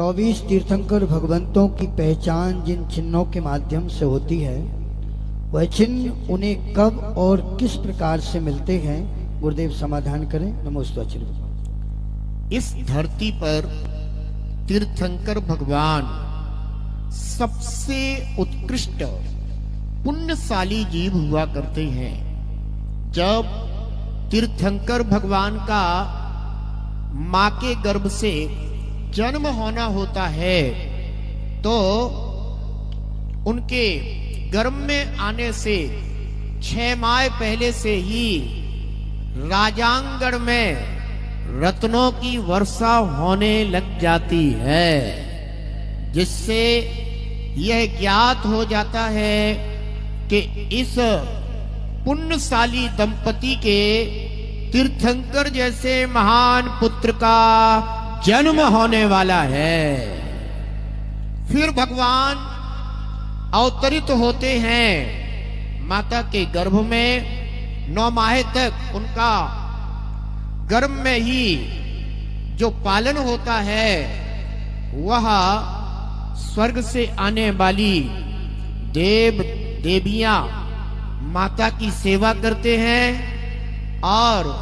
24 तीर्थंकर भगवंतों की पहचान जिन चिन्हों के माध्यम से होती है, वह चिन्ह उन्हें कब और किस प्रकार से मिलते हैं, गुरुदेव समाधान करें। नमोस्तुते। इस धरती पर तीर्थंकर भगवान सबसे उत्कृष्ट पुण्यशाली जीव हुआ करते हैं। जब तीर्थंकर भगवान का मां के गर्भ से जन्म होना होता है तो उनके गर्भ में आने से 6 माह पहले से ही राजांगण में रत्नों की वर्षा होने लग जाती है, जिससे यह ज्ञात हो जाता है कि इस पुण्यशाली दंपति के तीर्थंकर जैसे महान पुत्र का जन्म होने वाला है। फिर भगवान अवतरित होते हैं माता के गर्भ में। 9 माह तक उनका गर्भ में ही जो पालन होता है वह स्वर्ग से आने वाली देव देवियां माता की सेवा करते हैं और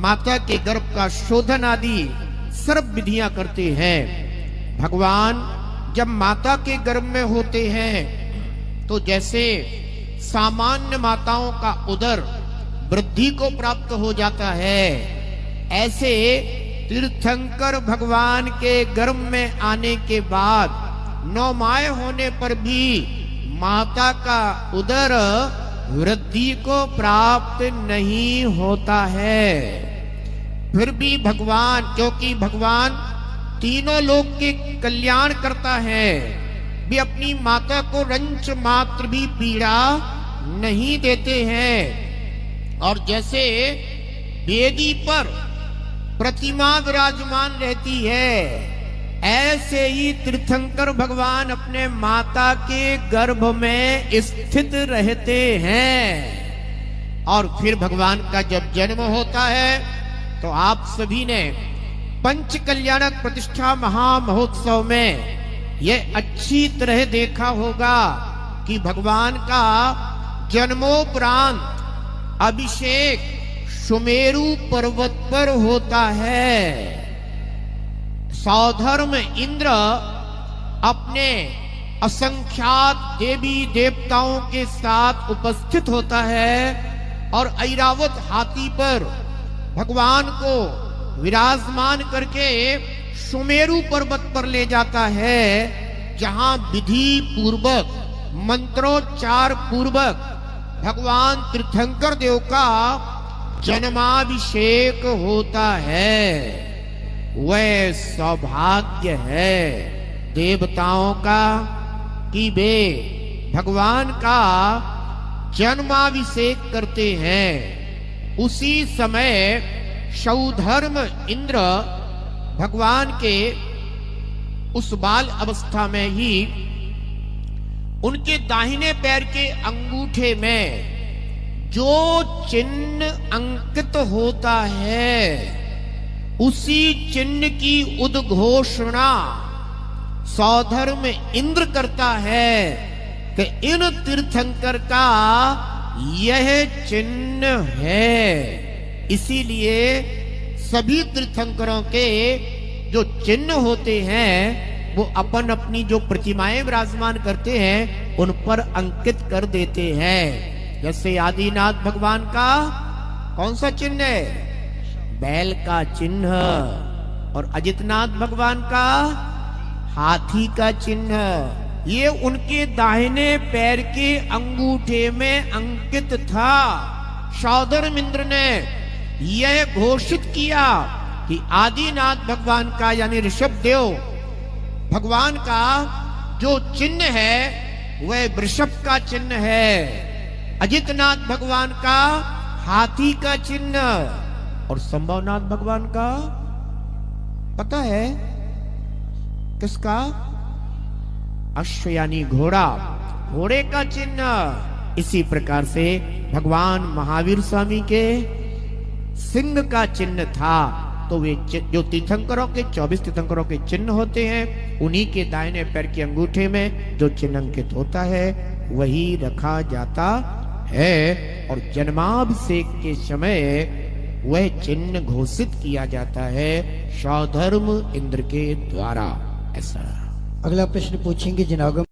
माता के गर्भ का शोधन आदि सर्व विधियां करते हैं। भगवान जब माता के गर्भ में होते हैं तो जैसे सामान्य माताओं का उदर वृद्धि को प्राप्त हो जाता है, ऐसे तीर्थंकर भगवान के गर्भ में आने के बाद 9 माह होने पर भी माता का उदर वृद्धि को प्राप्त नहीं होता है। फिर भी भगवान, क्योंकि भगवान तीनों लोक के कल्याण करता है, भी अपनी माता को रंच मात्र भी पीड़ा नहीं देते हैं। और जैसे वेदी पर प्रतिमा विराजमान रहती है, ऐसे ही तीर्थंकर भगवान अपने माता के गर्भ में स्थित रहते हैं। और फिर भगवान का जब जन्म होता है तो आप सभी ने पंच कल्याणक प्रतिष्ठा महामहोत्सव में यह अच्छी तरह देखा होगा कि भगवान का जन्मोपरांत अभिषेक सुमेरु पर्वत पर होता है। सौधर्म इंद्र अपने असंख्यात देवी देवताओं के साथ उपस्थित होता है और ऐरावत हाथी पर भगवान को विराजमान करके सुमेरु पर्वत पर ले जाता है, जहां विधि पूर्वक मंत्रोच्चार पूर्वक भगवान तीर्थंकर देव का जन्माभिषेक होता है। वह सौभाग्य है देवताओं का कि वे भगवान का जन्माभिषेक करते हैं। उसी समय सौधर्म इंद्र भगवान के उस बाल अवस्था में ही उनके दाहिने पैर के अंगूठे में जो चिन्ह अंकित होता है, उसी चिन्ह की उद्घोषणा सौधर्म इंद्र करता है कि इन तीर्थंकर का यह चिन्ह है। इसीलिए सभी तीर्थंकरों के जो चिन्ह होते हैं वो अपन अपनी जो प्रतिमाएं विराजमान करते हैं उन पर अंकित कर देते हैं। जैसे आदिनाथ भगवान का कौन सा चिन्ह है? बैल का चिन्ह। और अजितनाथ भगवान का हाथी का चिन्ह। ये उनके दाहिने पैर के अंगूठे में अंकित था। सौधर्म इंद्र ने यह घोषित किया कि आदिनाथ भगवान का यानी ऋषभ देव भगवान का जो चिन्ह है वह वृषभ का चिन्ह है, अजितनाथ भगवान का हाथी का चिन्ह, और संभवनाथ भगवान का पता है किसका? अश्व यानी घोड़ा, घोड़े का चिन्ह। इसी प्रकार से भगवान महावीर स्वामी के सिंह का चिन्ह था। तो वे जो तीर्थंकरों के 24 तीर्थंकरों के चिन्ह होते हैं, उन्हीं के दाहिने पैर के अंगूठे में जो चिन्ह अंकित होता है वही रखा जाता है। और जन्माभिषेक के समय वह चिन्ह घोषित किया जाता है सौधर्म इंद्र के द्वारा। ऐसा अगला प्रश्न पूछेंगे जनाब